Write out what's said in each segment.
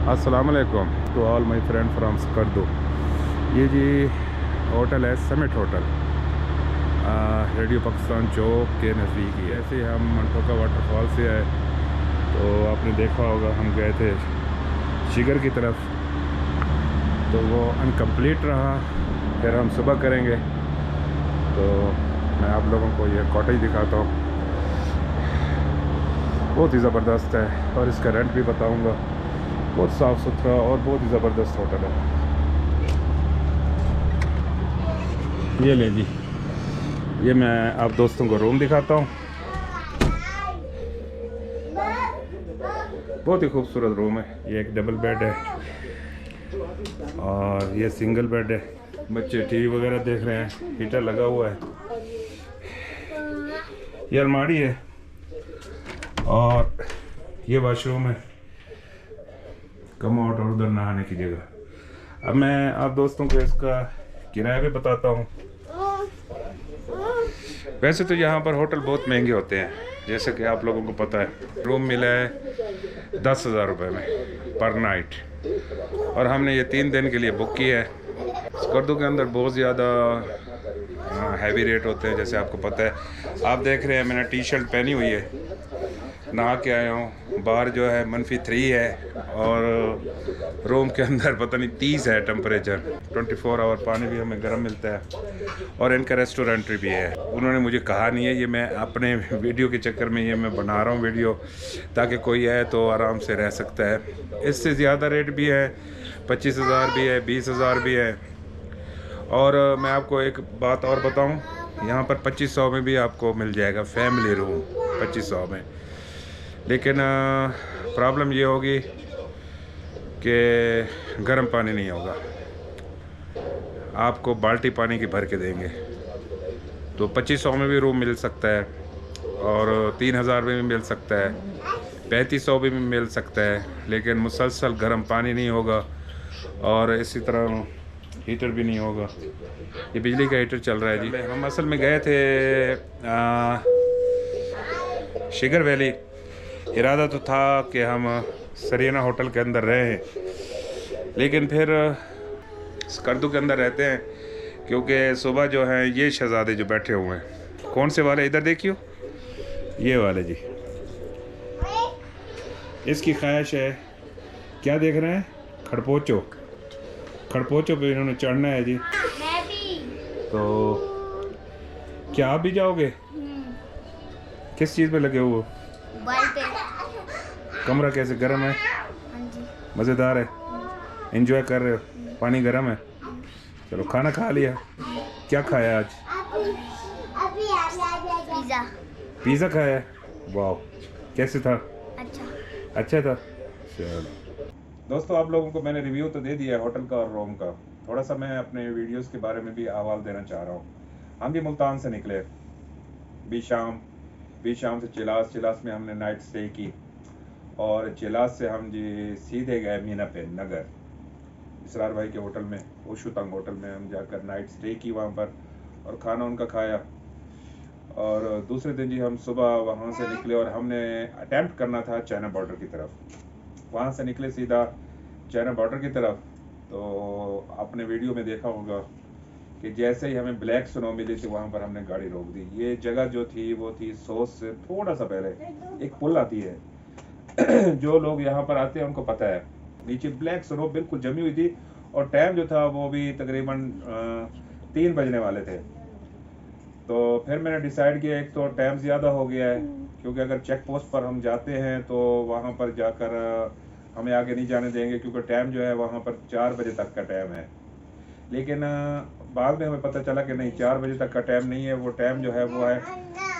अस्सलाम वालेकुम to all my friend from Skardu. ये जी होटल है समिट होटल, रेडियो पाकिस्तान चौक के नज़दीक ही है। ऐसे ही हम मंटोका वाटरफॉल से आए तो आपने देखा होगा हम गए थे शिगर की तरफ, तो वो अनकम्प्लीट रहा। फिर हम सुबह करेंगे, तो मैं आप लोगों को ये कॉटेज दिखाता हूँ। बहुत ही ज़बरदस्त है और इसका रेंट भी बताऊँगा। बहुत साफ़ सुथरा और बहुत ही ज़बरदस्त होटल है। ये ले जी, ये मैं आप दोस्तों को रूम दिखाता हूँ। बहुत ही खूबसूरत रूम है। ये एक डबल बेड है और ये सिंगल बेड है। बच्चे टीवी वगैरह देख रहे हैं, हीटर लगा हुआ है। ये अलमारी है और ये वॉशरूम है, कमोड और उधर नहाने की जगह। अब मैं आप दोस्तों को इसका किराया भी बताता हूँ। वैसे तो यहाँ पर होटल बहुत महंगे होते हैं, जैसे कि आप लोगों को पता है। रूम मिला है 10,000 रुपये में पर नाइट, और हमने ये 3 दिन के लिए बुक किया है। स्कर्दू के अंदर बहुत ज़्यादा हैवी रेट होते हैं, जैसे आपको पता है। आप देख रहे हैं मैंने टी शर्ट पहनी हुई है, नहा के आया हूँ। बाहर जो है -3 है और रूम के अंदर पता नहीं 30 है टेम्परेचर। 24 आवर पानी भी हमें गर्म मिलता है और इनका रेस्टोरेंट भी है। उन्होंने मुझे कहा नहीं है, ये मैं अपने वीडियो के चक्कर में ये मैं बना रहा हूँ वीडियो, ताकि कोई है तो आराम से रह सकता है। इससे ज़्यादा रेट भी है, 25,000 भी है, 20,000 भी है। और मैं आपको एक बात और बताऊँ, यहाँ पर 2500 में भी आपको मिल जाएगा फैमिली रूम, 2500 में। लेकिन प्रॉब्लम ये होगी कि गर्म पानी नहीं होगा, आपको बाल्टी पानी की भर के देंगे। तो 2500 में भी रूम मिल सकता है और 3000 में भी मिल सकता है, 3500 में भी मिल सकता है, लेकिन मुसलसल गर्म पानी नहीं होगा और इसी तरह हीटर भी नहीं होगा। ये बिजली का हीटर चल रहा है जी। हम असल में गए थे शिगर वैली। इरादा तो था कि हम सरीना होटल के अंदर रहें, लेकिन फिर स्कर्दू के अंदर रहते हैं, क्योंकि सुबह जो है ये शहजादे जो बैठे हुए हैं, कौन से वाले, इधर देखियो, ये वाले जी। इसकी ख्वाहिश है, क्या देख रहे हैं, खड़पोचो। खड़पोचो पे इन्होंने चढ़ना है जी। तो क्या आप भी जाओगे? किस चीज़ पे लगे हुए? कमरा कैसे, गर्म है? मज़ेदार है? एंजॉय कर रहे हो? पानी गर्म है? चलो, खाना खा लिया? क्या खाया आज? पिज़्ज़ा। पिज़्ज़ा खाया? वाह, कैसे था? अच्छा था। चलो दोस्तों, आप लोगों को मैंने रिव्यू तो दे दिया है होटल का और रूम का। थोड़ा सा मैं अपने वीडियोस के बारे में भी आवाज़ देना चाह रहा हूँ। हम भी मुल्तान से निकले, बीच शाम से चिलास में हमने नाइट स्टे की, और चिलास से हम जी सीधे गए मीना पे नगर, इसरार भाई के होटल में, ओशुतंग होटल में हम जाकर नाइट स्टे की वहाँ पर, और खाना उनका खाया। और दूसरे दिन जी हम सुबह वहाँ से निकले और हमने अटैम्प्ट करना था चाइना बॉर्डर की तरफ। वहाँ से निकले सीधा चाइना बॉर्डर की तरफ। तो आपने वीडियो में देखा होगा कि जैसे ही हमें ब्लैक स्नो मिली थी, वहाँ पर हमने गाड़ी रोक दी। ये जगह जो थी वो थी सोच से थोड़ा सा पहले, एक पुल आती है जो लोग यहाँ पर आते हैं उनको पता है। नीचे ब्लैक स्नो बिल्कुल जमी हुई थी और टाइम जो था वो भी तकरीबन 3 बजने वाले थे। तो फिर मैंने डिसाइड किया, एक तो टाइम ज़्यादा हो गया है, क्योंकि अगर चेक पोस्ट पर हम जाते हैं तो वहाँ पर जाकर हमें आगे नहीं जाने देंगे, क्योंकि टाइम जो है वहाँ पर 4 बजे तक का टाइम है। लेकिन बाद में हमें पता चला कि नहीं, 4 बजे तक का टाइम नहीं है, वो टाइम जो है वो है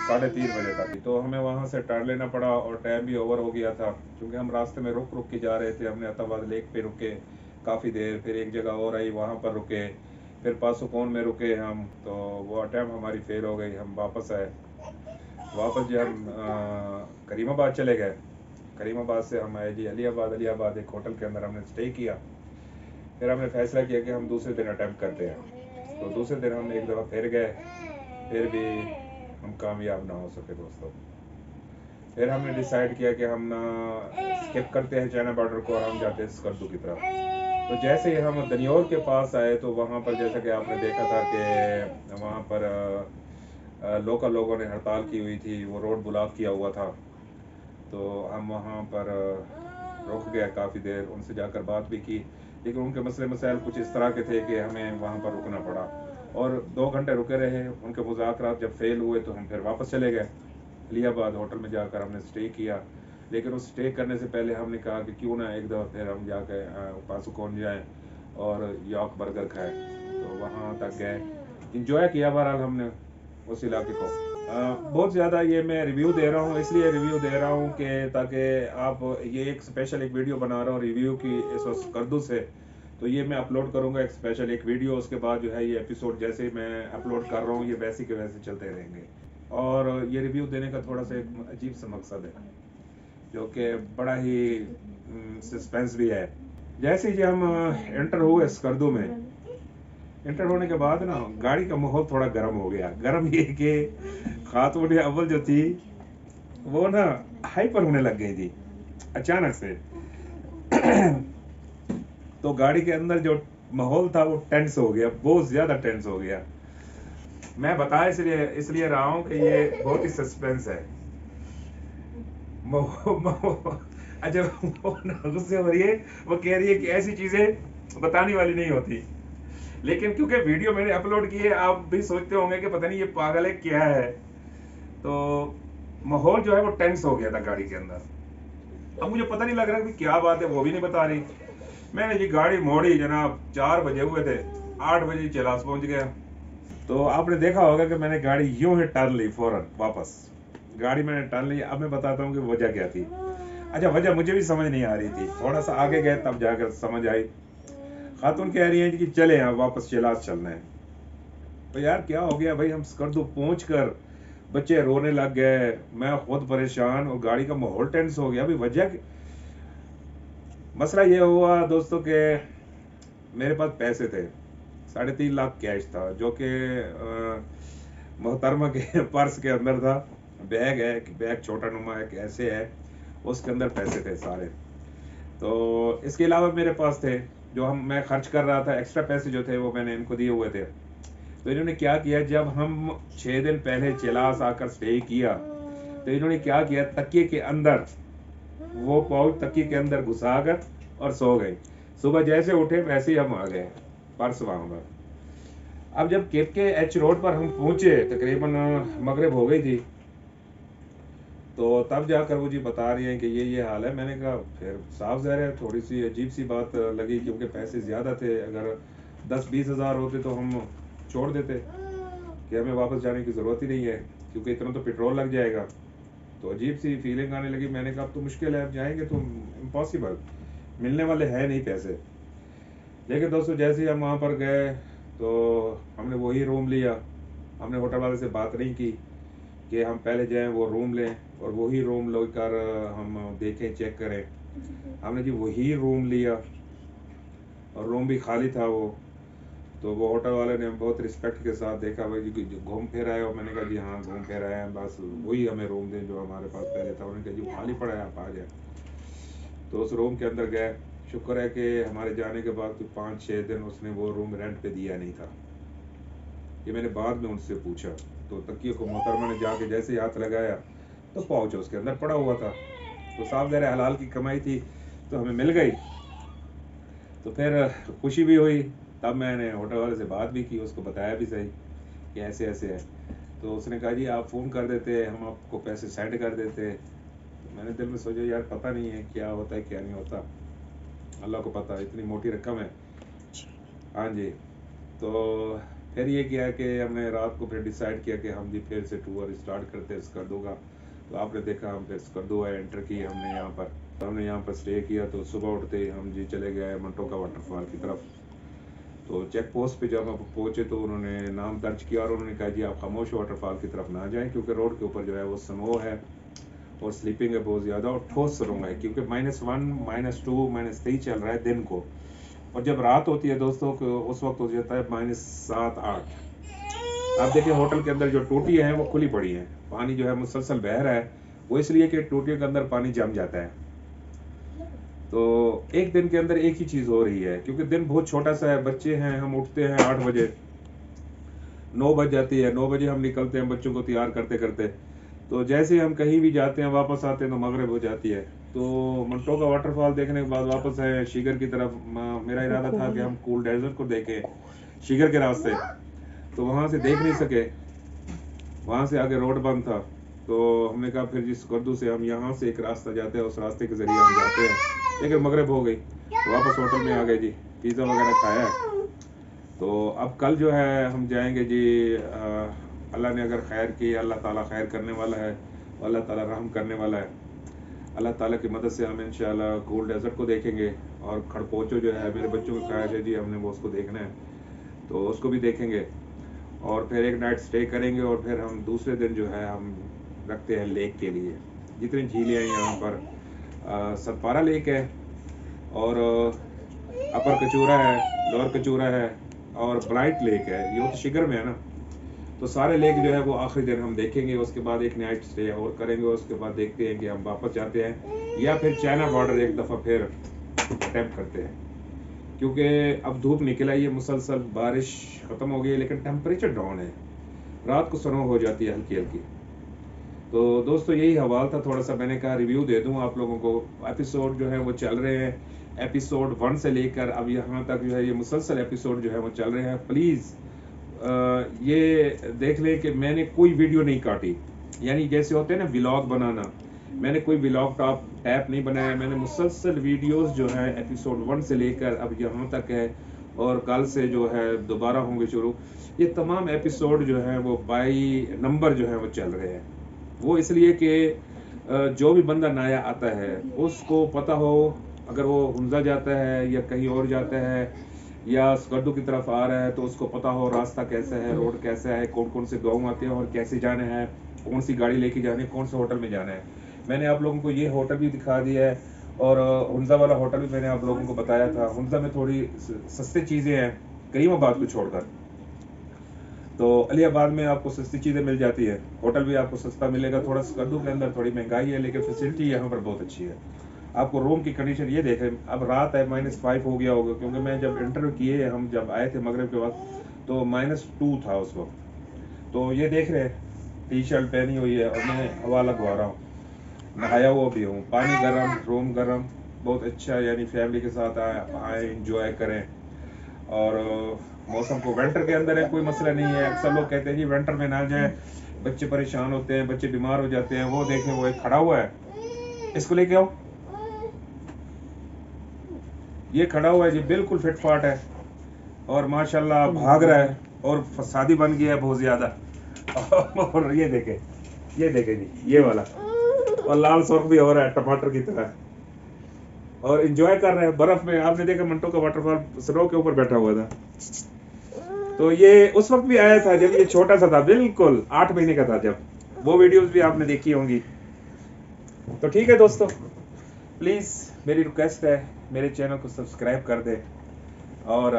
3:30 बजे तक। तो हमें वहाँ से टर्न लेना पड़ा और टाइम भी ओवर हो गया था, क्योंकि हम रास्ते में रुक रुक के जा रहे थे। हमने अताबाद लेक पे रुके काफ़ी देर, फिर एक जगह और आई वहाँ पर रुके, फिर पासुकोन में रुके हम। तो वो अटैम्प हमारी फेल हो गई, हम वापस आए। वापस जो हम करीमाबाद चले गए। करीमाबाद से हम आए जी अलियाबाद एक होटल के अंदर हमने स्टे किया। फिर हमने फैसला किया कि हम दूसरे दिन अटैम्प्ट करते हैं। तो दूसरे दिन हम एक दफ़ा फिर गए, फिर भी हम कामयाब ना हो सके दोस्तों। फिर हमने डिसाइड किया कि हम स्किप करते हैं चाइना बॉर्डर को और हम जाते हैं स्कर्दू की तरफ। तो जैसे ही हम दनियोर के पास आए तो वहाँ पर जैसा कि आपने देखा था कि वहाँ पर लोकल लोगों ने हड़ताल की हुई थी, वो रोड ब्लॉक किया हुआ था। तो हम वहाँ पर रुक गए काफ़ी देर, उनसे जाकर बात भी की, लेकिन उनके मसले मसाइल कुछ इस तरह के थे कि हमें वहाँ पर रुकना पड़ा और 2 घंटे रुके रहे। उनके मुज़ाकरात जब फेल हुए तो हम फिर वापस चले गए अलियाबाद। होटल में जाकर हमने स्टे किया, लेकिन उस स्टे करने से पहले हमने कहा कि क्यों ना एक दफ़ा फिर हम जाके पासुकोन जाएँ और यॉक बर्गर खाएँ। तो वहाँ तक गए, इंजॉय किया बहरहाल हमने उस इलाके को। बहुत ज़्यादा ये मैं रिव्यू दे रहा हूँ, इसलिए रिव्यू दे रहा हूँ कि ताकि आप ये एक स्पेशल एक वीडियो बना रहा हूँ रिव्यू की इस स्कर्दू से। तो ये मैं अपलोड करूँगा एक स्पेशल एक वीडियो, उसके बाद जो है ये एपिसोड जैसे मैं अपलोड कर रहा हूँ ये वैसे के वैसे चलते रहेंगे। और ये रिव्यू देने का थोड़ा सा एक अजीब सा मकसद है, जो कि बड़ा ही सस्पेंस भी है। जैसे ही हम एंटर हुए स्कर्दू में, एंटर होने के बाद ना गाड़ी का माहौल थोड़ा गर्म हो गया। गर्म ये कि खातून अव्वल जो थी वो ना हाइपर होने लग गई थी अचानक से। तो गाड़ी के अंदर जो माहौल था वो टेंस हो गया, बहुत ज्यादा टेंस हो गया। मैं बता इसलिए रहा हूँ कि ये बहुत ही सस्पेंस है। अच्छा, वो गुस्से हो रही है, वो कह रही है कि ऐसी चीजें बताने वाली नहीं होती, लेकिन क्योंकि वीडियो मैंने अपलोड की है आप भी सोचते होंगे कि पता नहीं ये पागल है क्या है। तो माहौल जो है वो टेंस हो गया था गाड़ी के अंदर। अब मुझे पता नहीं लग रहा कि क्या बात है, वो भी नहीं बता रही। मैंने जी गाड़ी मोड़ी जनाब, 4 बजे हुए थे, 8 बजे चलास पहुंच गया। तो आपने देखा होगा कि मैंने गाड़ी यूं ही टर्न ली, फौरन वापस गाड़ी मैंने टर्न ली। अब मैं बताता हूँ कि वजह क्या थी। अच्छा, वजह मुझे भी समझ नहीं आ रही थी, थोड़ा सा आगे गए तब जाकर समझ आई। खातून कह रही है कि चले यहाँ वापस चलास चलना है। तो यार क्या हो गया भाई, हम स्कर्दू पहुंच कर बच्चे रोने लग गए, मैं खुद परेशान और गाड़ी का माहौल टेंस हो गया। अभी वजह मसला ये हुआ दोस्तों के मेरे पास पैसे थे, 3.5 लाख कैश था, जो कि मोहतरमा के पर्स के अंदर था। बैग है, बैग छोटा नुमा है कैसे है, उसके अंदर पैसे थे सारे। तो इसके अलावा मेरे पास थे जो मैं खर्च कर रहा था, एक्स्ट्रा पैसे जो थे वो मैंने इनको दिए हुए थे। तो इन्होंने क्या किया, जब हम 6 दिन पहले चिलास आकर स्टे किया तो इन्होंने क्या किया, तकिए के अंदर वो पाउच तकिए के अंदर घुसा कर और सो गए। सुबह जैसे उठे वैसे ही हम आ गए पर्स वहां पर। अब जब केप के एच रोड पर हम पहुंचे तकरीबन मगरिब हो गई थी, तो तब जाकर वो जी बता रही हैं कि ये हाल है। मैंने कहा फिर साफ ज़ाहिर है थोड़ी सी अजीब सी बात लगी, क्योंकि पैसे ज़्यादा थे। अगर 10-20 हज़ार होते तो हम छोड़ देते कि हमें वापस जाने की ज़रूरत ही नहीं है, क्योंकि इतना तो पेट्रोल लग जाएगा। तो अजीब सी फीलिंग आने लगी। मैंने कहा अब तो मुश्किल है, अब जाएंगे तो इम्पॉसिबल, मिलने वाले हैं नहीं पैसे। लेकिन दोस्तों जैसे ही हम वहाँ पर गए तो हमने वही रूम लिया। हमने होटल वाले से बात नहीं की कि हम पहले जाएं वो रूम लें और वही रूम लेकर हम देखें चेक करें। हमने जी वही रूम लिया और रूम भी खाली था वो। तो वो होटल वाले ने बहुत रिस्पेक्ट के साथ देखा, भाई जी घूम फिर आए हो। मैंने कहा जी हाँ घूम फिर आए हैं, बस वही हमें रूम दें जो हमारे पास पहले था। उन्होंने कहा जी खाली पड़ा है आप आ जाए। तो उस रूम के अंदर गए। शुक्र है कि हमारे जाने के बाद 5-6 दिन उसने वो रूम रेंट पे दिया नहीं था। ये मैंने बाद में उनसे पूछा। तो तकिए को मोहतरमा ने जाके जैसे ही हाथ लगाया तो पाउच उसके अंदर पड़ा हुआ था। तो साफ ज़ाहिर हलाल की कमाई थी तो हमें मिल गई। तो फिर खुशी भी हुई। तब मैंने होटल वाले से बात भी की, उसको बताया भी सही कि ऐसे ऐसे है। तो उसने कहा जी आप फ़ोन कर देते, हम आपको पैसे सेंड कर देते। तो मैंने दिल में सोचा यार पता नहीं है क्या होता है क्या नहीं होता, अल्लाह को पता, इतनी मोटी रकम है। हाँ जी। तो फिर ये किया कि हमने रात को फिर डिसाइड किया कि हम भी फिर से टूर स्टार्ट करते हैं स्कर्दू का। तो आपने देखा हम फिर स्कर्दू एंटर की हमने यहाँ पर। तो हमने यहाँ पर स्टे किया। तो सुबह उठते ही हम जी चले गए मंटोका वाटरफॉल की तरफ। तो चेक पोस्ट पे जब हम पहुँचे तो उन्होंने नाम दर्ज किया और उन्होंने कहा जी आप खामोश वाटरफॉल की तरफ ना जाएं, क्योंकि रोड के ऊपर जो है वो स्नो है और स्लीपिंग है बहुत ज़्यादा और ठोस सुरंग है, क्योंकि -1, -2, -3 चल रहा है दिन को। और जब रात होती है दोस्तों उस वक्त हो जाता है -7-8। आप देखिए होटल के अंदर जो टूटी है वो खुली पड़ी है, पानी जो है मुसलसल बह रहा है वो इसलिए कि टूटियों के अंदर पानी जम जाता है। तो एक दिन के अंदर एक ही चीज़ हो रही है, क्योंकि दिन बहुत छोटा सा है, बच्चे हैं, हम उठते हैं 8 बजे, 9 बज जाती है, 9 बजे हम निकलते हैं बच्चों को तैयार करते करते। तो जैसे ही हम कहीं भी जाते हैं वापस आते हैं तो मगरिब हो जाती है। तो मंटो का वाटरफॉल देखने के बाद वापस आए शिगर की तरफ। मेरा इरादा था कि हम कूल डेजर्ट को देखें शिगर के रास्ते, तो वहाँ से देख नहीं सके, वहाँ से आगे रोड बंद था। तो हमने कहा फिर जिस गर्दू से हम यहाँ से एक रास्ता जाते हैं उस रास्ते के ज़रिए हम जाते हैं, लेकिन मगरिब हो गई तो वापस होटल में आ गए जी, पिज़्ज़ा वगैरह खाया। तो अब कल जो है हम जाएंगे जी, अल्लाह ने अगर खैर की, अल्लाह ताला खैर करने वाला है, अल्लाह ताला रहम करने वाला है। अल्लाह ताला की मदद से हम इंशाल्लाह कूल डेजर्ट को देखेंगे, और खड़पोचो जो है मेरे बच्चों की ख्वाहिश है जी, हमने वो उसको देखना है, तो उसको भी देखेंगे। और फिर एक नाइट स्टे करेंगे, और फिर हम दूसरे दिन जो है हम रखते हैं लेक के लिए। जितनी झीलें हैं यहाँ पर, सतपारा लेक है, और अपर कचूरा है, लोअर कचूरा है, और ब्राइट लेक है, ये तो शिगर में है ना। तो सारे लेक जो है वो आखिरी दिन हम देखेंगे, उसके बाद एक नाइट स्टे और करेंगे, उसके बाद देखते हैं कि हम वापस जाते हैं या फिर चाइना बॉर्डर एक दफ़ा फिर अटैम्प्ट करते हैं। क्योंकि अब धूप निकल आई है मुसलसल, बारिश ख़त्म हो गई है, लेकिन टेम्परेचर डाउन है, रात को स्नो हो जाती है हल्की हल्की। तो दोस्तों यही हवाल था, थोड़ा सा मैंने कहा रिव्यू दे दूं आप लोगों को। एपिसोड जो है वो चल रहे हैं, एपिसोड 1 से लेकर अब यहाँ तक जो है ये मुसलसल एपिसोड जो है वो चल रहे हैं। प्लीज़ ये देख लें कि मैंने कोई वीडियो नहीं काटी, यानी जैसे होते हैं ना व्लॉग बनाना, मैंने कोई व्लॉग टैप नहीं बनाया। मैंने मुसलसल वीडियोस जो है एपिसोड 1 से लेकर अब यहाँ तक है, और कल से जो है दोबारा होंगे शुरू। ये तमाम एपिसोड जो है वो बाई नंबर जो है वो चल रहे हैं। वो इसलिए कि जो भी बंदा नया आता है उसको पता हो, अगर वो हुंजा जाता है या कहीं और जाता है या स्कर्दू की तरफ आ रहा है, तो उसको पता हो रास्ता कैसा है, रोड कैसा है, कौन कौन से गाँव आते हैं और कैसे जाना है, कौन सी गाड़ी लेके जानी है, कौन से होटल में जाना है। मैंने आप लोगों को ये होटल भी दिखा दिया है, और हुंजा वाला होटल भी मैंने आप लोगों को बताया था। हुंजा में थोड़ी सस्ती चीज़ें हैं करीमाबाद को छोड़कर, तो अलीबाद में आपको सस्ती चीज़ें मिल जाती है, होटल भी आपको सस्ता मिलेगा। थोड़ा स्कर्दू के अंदर थोड़ी महंगाई है, लेकिन फैसिलिटी यहाँ पर बहुत अच्छी है। आपको रूम की कंडीशन ये देखें, अब रात है, -5 हो गया होगा, क्योंकि मैं जब इंटरव्यू किए हम जब आए थे मगरिब के वक्त तो -2 था उस वक्त। तो ये देख रहे हैं, टी शर्ट पहनी हुई है और मैं हवा लगवा रहा हूँ, नहाया हुआ भी हूँ, पानी गर्म, रूम गर्म, बहुत अच्छा। यानी फैमिली के साथ आए इंजॉय करें। और मौसम को विंटर के अंदर है, कोई मसला नहीं है। अक्सर लोग कहते हैं जी विंटर में ना जाए, बच्चे परेशान होते हैं, बच्चे बीमार हो जाते हैं। वो देखें, वो एक खड़ा हुआ है, इसको लेके आओ, ये खड़ा हुआ है जी, बिल्कुल फिट फाट है और माशाल्लाह भाग रहा है और फसादी बन गया है बहुत ज्यादा। और ये देखे जी, ये वाला, और लाल सुर्ख भी हो रहा है टमाटर की तरह, और एंजॉय कर रहे हैं बर्फ में। आपने देखा मंटो का वाटरफॉल स्नो के ऊपर बैठा हुआ था। तो ये उस वक्त भी आया था जब ये छोटा सा था, बिल्कुल 8 महीने का था जब, वो वीडियोस भी आपने देखी होंगी। तो ठीक है दोस्तों, प्लीज़ मेरी रिक्वेस्ट है, मेरे चैनल को सब्सक्राइब कर दें और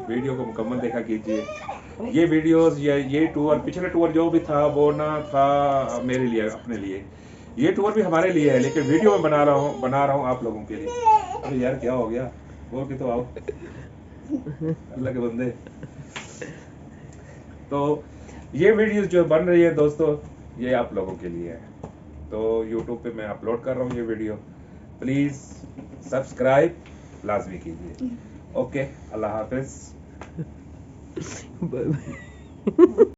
वीडियो को मुकम्मल देखा कीजिए। ये वीडियोस या ये टूर, पिछले टूर जो भी था वो ना था मेरे लिए, अपने लिए, ये टूर भी हमारे लिए है, लेकिन वीडियो में बना रहा हूँ आप लोगों के लिए। अरे यार क्या हो गया, बोल के तो आओ अल्लाह के बंदे। तो ये वीडियोस जो बन रही है दोस्तों, ये आप लोगों के लिए है। तो YouTube पे मैं अपलोड कर रहा हूँ ये वीडियो, प्लीज़ सब्सक्राइब लाजमी कीजिए। ओके, अल्लाह हाफिज़।